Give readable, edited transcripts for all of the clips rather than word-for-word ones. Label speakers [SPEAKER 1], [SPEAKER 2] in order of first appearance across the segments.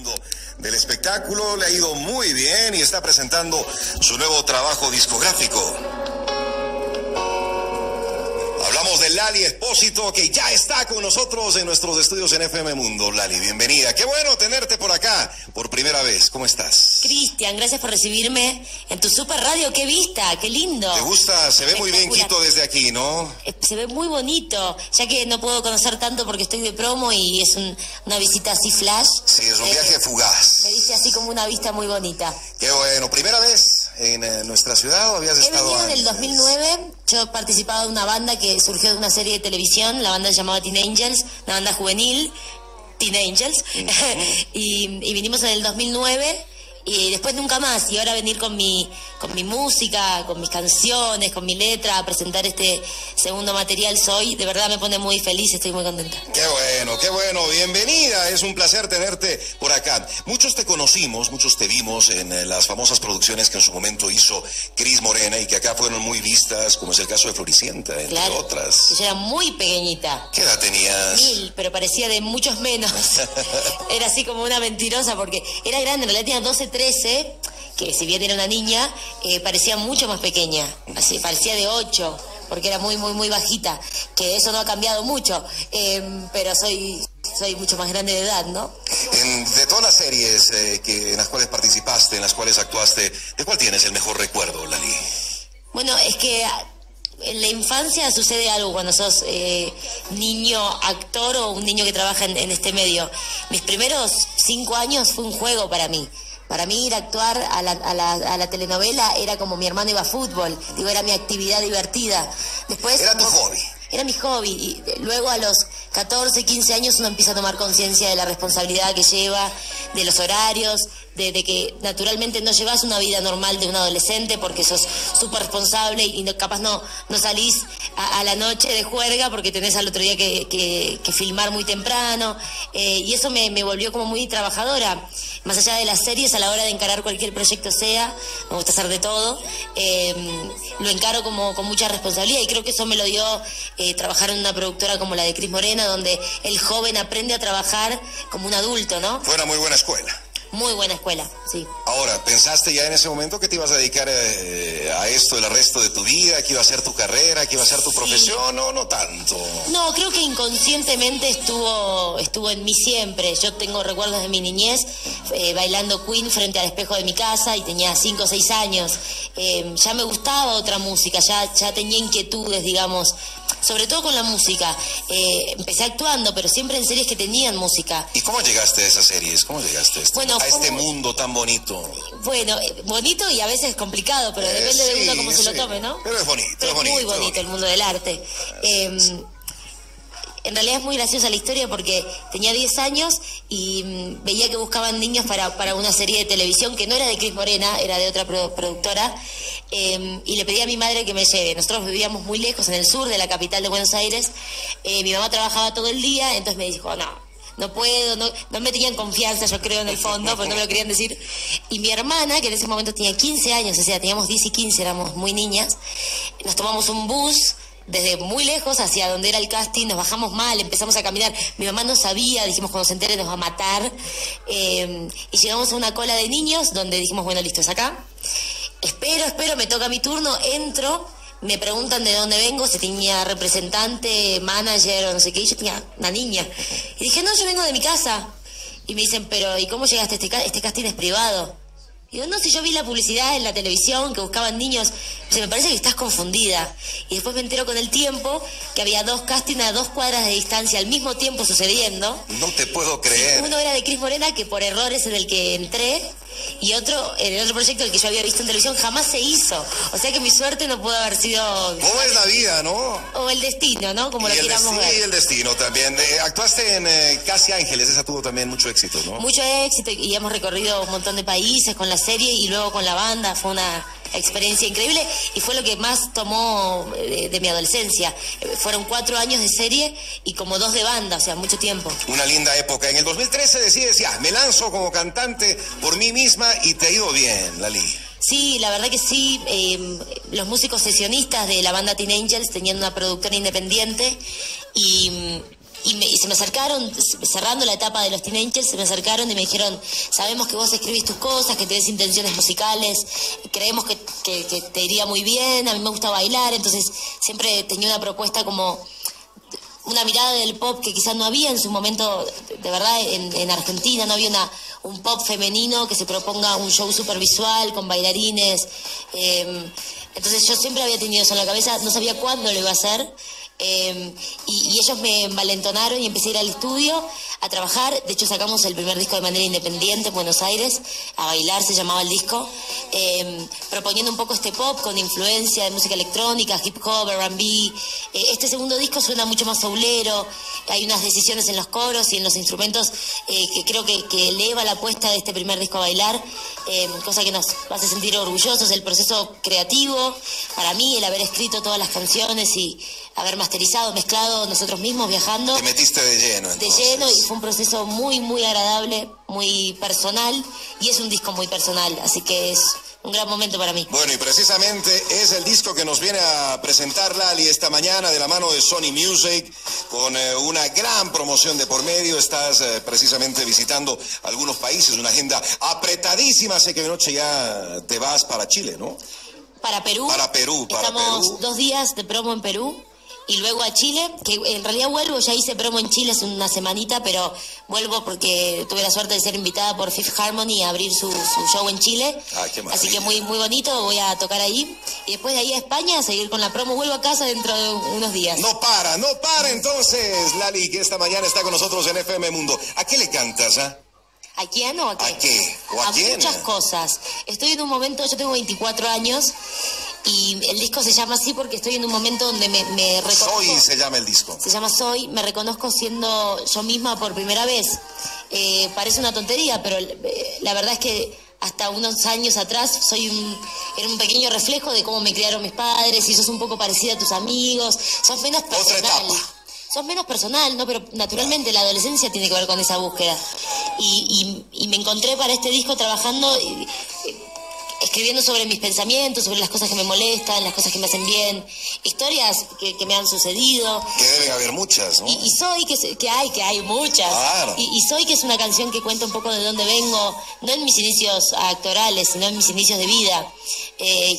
[SPEAKER 1] mundo del espectáculo, le ha ido muy bien y está presentando su nuevo trabajo discográfico. Hablamos de Lali Espósito, que ya está con nosotros en nuestros estudios en FM Mundo. Lali, bienvenida. Qué bueno tenerte por acá por primera vez. ¿Cómo estás?
[SPEAKER 2] Cristian, gracias por recibirme en tu super radio. ¡Qué vista! ¡Qué lindo!
[SPEAKER 1] ¿Te gusta? Se ve muy bien Quito desde aquí, ¿no?
[SPEAKER 2] Se ve muy bonito, ya que no puedo conocer tanto porque estoy de promo y es una visita así flash.
[SPEAKER 1] Sí, es un viaje fugaz.
[SPEAKER 2] Me dice así como una vista muy bonita.
[SPEAKER 1] Qué bueno. ¿Primera vez en nuestra ciudad o habías estado
[SPEAKER 2] venido
[SPEAKER 1] antes?
[SPEAKER 2] en el 2009. Yo participaba de una banda que surgió de una serie de televisión. La banda se llamaba Teen Angels, una banda juvenil, Teen Angels. y vinimos en el 2009 y después nunca más. Y ahora venir con mi música, con mis canciones, con mi letra, a presentar este segundo material Soy, de verdad me pone muy feliz, estoy muy contenta.
[SPEAKER 1] Qué bueno, bienvenida, es un placer tenerte por acá. Muchos te conocimos, muchos te vimos en las famosas producciones que en su momento hizo Cris Morena y que acá fueron muy vistas, como es el caso de Floricienta, entre otras.
[SPEAKER 2] Yo era muy pequeñita.
[SPEAKER 1] ¿Qué edad tenías?
[SPEAKER 2] 1000, pero parecía de muchos menos. Era así como una mentirosa porque era grande, en realidad tenía 12, 13, que si bien era una niña, parecía mucho más pequeña, así parecía de 8, porque era muy bajita, que eso no ha cambiado mucho, pero soy mucho más grande de edad, ¿no?
[SPEAKER 1] De todas las series en las cuales participaste, en las cuales actuaste, ¿de cuál tienes el mejor recuerdo, Lali?
[SPEAKER 2] Bueno, es que en la infancia sucede algo cuando sos niño actor o un niño que trabaja en este medio. Mis primeros 5 años fue un juego para mí. Para mí ir a actuar a la telenovela era como mi hermano iba a fútbol, digo, era mi actividad divertida. Después,
[SPEAKER 1] ¿era tu hobby?
[SPEAKER 2] Era mi hobby, y luego a los 14, 15 años uno empieza a tomar conciencia de la responsabilidad que lleva, de los horarios, de que naturalmente no llevas una vida normal de un adolescente porque sos súper responsable y capaz no salís a la noche de juerga porque tenés al otro día que filmar muy temprano, y eso me volvió como muy trabajadora. Más allá de las series, a la hora de encarar cualquier proyecto me gusta hacer de todo, lo encaro con mucha responsabilidad y creo que eso me lo dio trabajar en una productora como la de Cris Morena, donde el joven aprende a trabajar como un adulto, ¿no?
[SPEAKER 1] Fue una muy buena escuela.
[SPEAKER 2] Muy buena escuela, sí.
[SPEAKER 1] Ahora, ¿pensaste ya en ese momento que te ibas a dedicar a esto el resto de tu vida, que iba a ser tu carrera, que iba a ser tu profesión? No tanto.
[SPEAKER 2] No, creo que inconscientemente estuvo en mí siempre. Yo tengo recuerdos de mi niñez bailando Queen frente al espejo de mi casa y tenía 5 o 6 años. Ya me gustaba otra música, ya tenía inquietudes, digamos, sobre todo con la música. Empecé actuando, pero siempre en series que tenían música.
[SPEAKER 1] ¿Y cómo llegaste a esas series? ¿Cómo llegaste a este mundo tan bonito?
[SPEAKER 2] Bueno, bonito y a veces complicado, pero depende de uno cómo se lo tome, ¿no?
[SPEAKER 1] Pero es bonito,
[SPEAKER 2] pero es muy bonito el mundo del arte. En realidad es muy graciosa la historia porque tenía 10 años y veía que buscaban niños para una serie de televisión que no era de Cris Morena, era de otra productora, y le pedí a mi madre que me lleve. Nosotros vivíamos muy lejos, en el sur de la capital de Buenos Aires. Mi mamá trabajaba todo el día, entonces me dijo, no puedo, no me tenían confianza, yo creo, en el fondo, pero no me lo querían decir. Y mi hermana, que en ese momento tenía 15 años, o sea, teníamos 10 y 15, éramos muy niñas, nos tomamos un bus desde muy lejos hacia donde era el casting, nos bajamos mal, empezamos a caminar, mi mamá no sabía, dijimos cuando se entere nos va a matar, y llegamos a una cola de niños donde dijimos, bueno, listo, es acá, espero, me toca mi turno, entro, me preguntan de dónde vengo, si tenía representante, manager o no sé qué, y yo tenía una niña, y dije, no, yo vengo de mi casa, y me dicen, pero ¿y cómo llegaste? Este casting es privado. Digo, no, si yo vi la publicidad en la televisión que buscaban niños, me parece que estás confundida. Y después me entero con el tiempo que había 2 castings a 2 cuadras de distancia al mismo tiempo sucediendo.
[SPEAKER 1] No te puedo creer.
[SPEAKER 2] Uno era de Cris Morena, que por errores en el que entré, y el otro proyecto, el que yo había visto en televisión, jamás se hizo. O sea que mi suerte no pudo haber sido...
[SPEAKER 1] ¿Cómo es la vida, no?
[SPEAKER 2] O el destino, ¿no? Como lo queramos ver.
[SPEAKER 1] Y el destino también. Actuaste en Casi Ángeles, esa tuvo también mucho éxito, ¿no?
[SPEAKER 2] Mucho éxito, y hemos recorrido un montón de países con la serie y luego con la banda. Fue una experiencia increíble y fue lo que más tomó de mi adolescencia. Fueron 4 años de serie y como 2 de banda, o sea, mucho tiempo.
[SPEAKER 1] Una linda época. En el 2013 decides, me lanzo como cantante por mí misma y te ha ido bien, Lali.
[SPEAKER 2] Sí, la verdad que sí. Los músicos sesionistas de la banda Teen Angels tenían una productora independiente y y se me acercaron, cerrando la etapa de los Teen Angels, se me acercaron y me dijeron, sabemos que vos escribís tus cosas, que tenés intenciones musicales, creemos que te iría muy bien, a mí me gusta bailar, entonces siempre tenía una propuesta como una mirada del pop que quizás no había en su momento, de verdad, en Argentina, no había un pop femenino que se proponga un show súper visual, con bailarines. Entonces yo siempre había tenido eso en la cabeza, no sabía cuándo lo iba a hacer. Y ellos me envalentonaron y empecé a ir al estudio a trabajar. De hecho sacamos el primer disco de manera independiente en Buenos Aires, A Bailar se llamaba el disco, proponiendo un poco este pop con influencia de música electrónica, hip hop, R&B. Este segundo disco suena mucho más soulero, hay unas decisiones en los coros y en los instrumentos que creo que eleva la apuesta de este primer disco A Bailar, cosa que nos hace sentir orgullosos. El proceso creativo, para mí, el haber escrito todas las canciones y haber masterizado, mezclado nosotros mismos viajando.
[SPEAKER 1] Te metiste de lleno, entonces.
[SPEAKER 2] De lleno, y fue un proceso muy, muy agradable, muy personal, y es un disco muy personal, así que es un gran momento para mí.
[SPEAKER 1] Bueno, y precisamente es el disco que nos viene a presentar Lali esta mañana de la mano de Sony Music, con una gran promoción de por medio. Estás precisamente visitando algunos países, una agenda apretadísima. Sé que de noche ya te vas para Chile, ¿no?
[SPEAKER 2] Para Perú.
[SPEAKER 1] Para Perú, para
[SPEAKER 2] Estamos
[SPEAKER 1] Perú.
[SPEAKER 2] 2 días de promo en Perú. Y luego a Chile, que en realidad vuelvo, ya hice promo en Chile hace una semanita, pero vuelvo porque tuve la suerte de ser invitada por Fifth Harmony a abrir su show en Chile.
[SPEAKER 1] Qué maravilla.
[SPEAKER 2] Así que muy, muy bonito, voy a tocar ahí. Y después de ahí a España a seguir con la promo. Vuelvo a casa dentro de unos días.
[SPEAKER 1] No para entonces, Lali, que esta mañana está con nosotros en FM Mundo. ¿A qué le cantas, ah?
[SPEAKER 2] ¿A quién o a qué?
[SPEAKER 1] ¿A qué? ¿O a quién?
[SPEAKER 2] Muchas cosas. Estoy en un momento, yo tengo 24 años y el disco se llama así porque estoy en un momento donde me reconozco.
[SPEAKER 1] Soy se llama el disco.
[SPEAKER 2] Se llama Soy, me reconozco siendo yo misma por primera vez. Parece una tontería, pero la verdad es que hasta unos años atrás era un pequeño reflejo de cómo me criaron mis padres, y sos un poco parecida a tus amigos, sos menos personal.
[SPEAKER 1] Otra etapa.
[SPEAKER 2] Sos menos personal, ¿no? Pero naturalmente la adolescencia tiene que ver con esa búsqueda. Y me encontré para este disco trabajando, escribiendo sobre mis pensamientos, sobre las cosas que me molestan, las cosas que me hacen bien, historias que me han sucedido.
[SPEAKER 1] Que deben haber muchas, ¿no?
[SPEAKER 2] Y Soy, que hay muchas.
[SPEAKER 1] Claro.
[SPEAKER 2] Y Soy, que es una canción que cuenta un poco de dónde vengo, no en mis inicios actorales, sino en mis inicios de vida.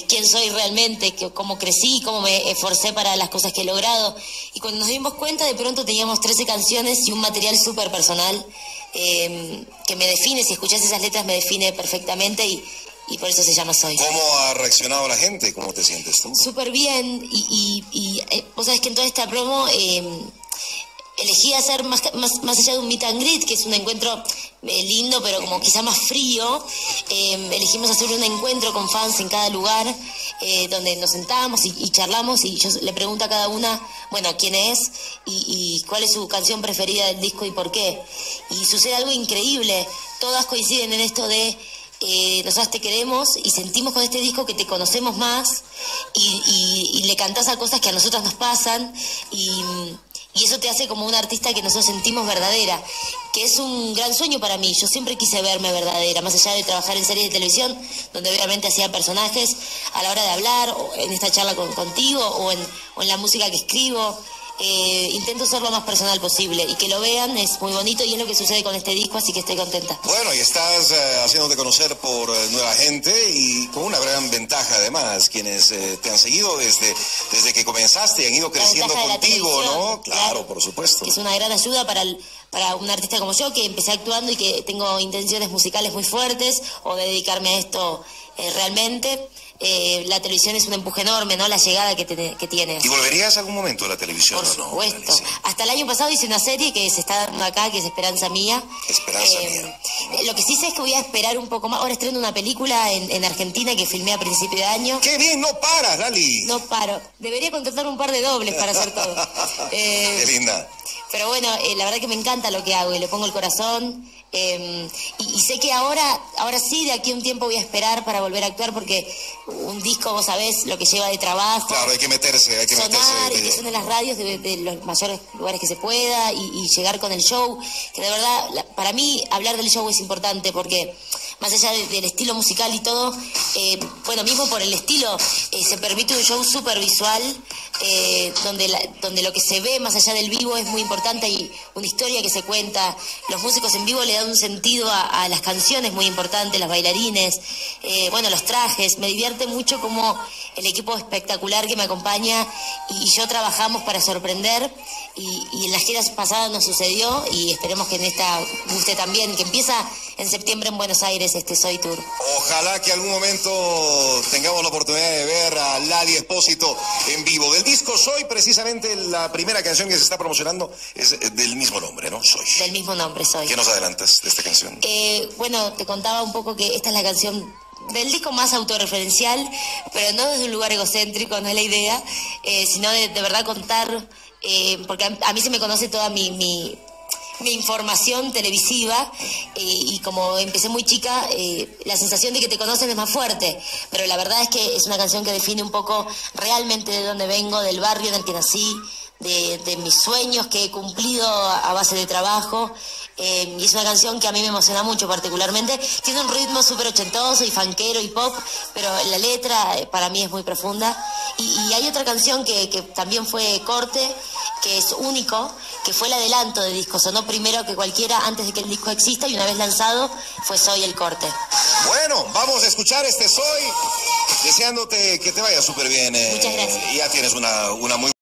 [SPEAKER 2] Quién soy realmente, cómo crecí, cómo me esforcé para las cosas que he logrado. Y cuando nos dimos cuenta, de pronto teníamos 13 canciones y un material súper personal que me define. Si escuchás esas letras me define perfectamente y por eso se llama Soy.
[SPEAKER 1] ¿Cómo ha reaccionado la gente? ¿Cómo te sientes tú?
[SPEAKER 2] Súper bien, y vos sabés que en toda esta promo elegí hacer más allá de un meet and greet, que es un encuentro lindo, pero como quizá más frío. Elegimos hacer un encuentro con fans en cada lugar, donde nos sentamos y charlamos, y yo le pregunto a cada una, bueno, quién es y cuál es su canción preferida del disco y por qué. Y sucede algo increíble, todas coinciden en esto de nosotras te queremos y sentimos con este disco que te conocemos más y le cantás a cosas que a nosotras nos pasan y eso te hace como una artista que nosotros sentimos verdadera, que es un gran sueño para mí. Yo siempre quise verme verdadera, más allá de trabajar en series de televisión, donde obviamente hacía personajes, a la hora de hablar, o en esta charla contigo, o en la música que escribo. Intento ser lo más personal posible y que lo vean, es muy bonito, y es lo que sucede con este disco, así que estoy contenta.
[SPEAKER 1] Bueno, y estás haciéndote conocer por nueva gente y con una gran ventaja además, quienes te han seguido desde que comenzaste y han ido creciendo contigo, ¿no? Claro, por supuesto.
[SPEAKER 2] Que es una gran ayuda para un artista como yo, que empecé actuando y que tengo intenciones musicales muy fuertes, o de dedicarme a esto realmente. La televisión es un empuje enorme, ¿no? La llegada que tiene.
[SPEAKER 1] ¿Y volverías algún momento a la televisión?
[SPEAKER 2] Por supuesto.
[SPEAKER 1] No,
[SPEAKER 2] hasta el año pasado hice una serie que se está dando acá, que es Esperanza Mía.
[SPEAKER 1] Esperanza Mía.
[SPEAKER 2] Lo que sí sé es que voy a esperar un poco más. Ahora estreno una película en Argentina que filmé a principio de año.
[SPEAKER 1] ¡Qué bien! ¡No paras, Lali!
[SPEAKER 2] No paro. Debería contratar un par de dobles para hacer todo.
[SPEAKER 1] ¡Qué linda!
[SPEAKER 2] Pero bueno, la verdad que me encanta lo que hago y le pongo el corazón. Y sé que ahora sí, de aquí a un tiempo voy a esperar para volver a actuar, porque un disco, vos sabés lo que lleva de trabajo.
[SPEAKER 1] Claro, hay que meterse.
[SPEAKER 2] Sonar, y que suene en las radios de los mayores lugares que se pueda, y llegar con el show, que de verdad, para mí, hablar del show es importante, porque más allá del estilo musical y todo, bueno, mismo por el estilo, se permite un show súper visual, donde lo que se ve más allá del vivo es muy importante. Hay una historia que se cuenta, los músicos en vivo le dan un sentido a las canciones muy importante, los bailarines, bueno, los trajes. Me divierte mucho como el equipo espectacular que me acompaña y yo trabajamos para sorprender, y en las giras pasadas nos sucedió, y esperemos que en esta guste también, que empieza en septiembre en Buenos Aires, este Soy Tour.
[SPEAKER 1] Ojalá que algún momento tengamos la oportunidad de ver a Lali Espósito en vivo. Del disco Soy, precisamente la primera canción que se está promocionando es del mismo nombre, ¿no? Soy.
[SPEAKER 2] Del mismo nombre, Soy.
[SPEAKER 1] ¿Qué nos adelantas de esta canción?
[SPEAKER 2] Bueno, te contaba un poco que esta es la canción del disco más autorreferencial, pero no desde un lugar egocéntrico, no es la idea, sino de verdad contar, porque a mí se me conoce toda mi información televisiva, y como empecé muy chica, la sensación de que te conocen es más fuerte, pero la verdad es que es una canción que define un poco realmente de dónde vengo, del barrio en el que nací, de mis sueños que he cumplido a base de trabajo, y es una canción que a mí me emociona mucho particularmente. Tiene un ritmo súper ochentoso y funkero y pop, pero la letra para mí es muy profunda. Y hay otra canción que también fue corte, que es único, que fue el adelanto de disco. Sonó primero que cualquiera antes de que el disco exista, y una vez lanzado fue Soy el corte.
[SPEAKER 1] Bueno, vamos a escuchar este Soy, deseándote que te vaya súper bien.
[SPEAKER 2] Muchas gracias.
[SPEAKER 1] Ya tienes una muy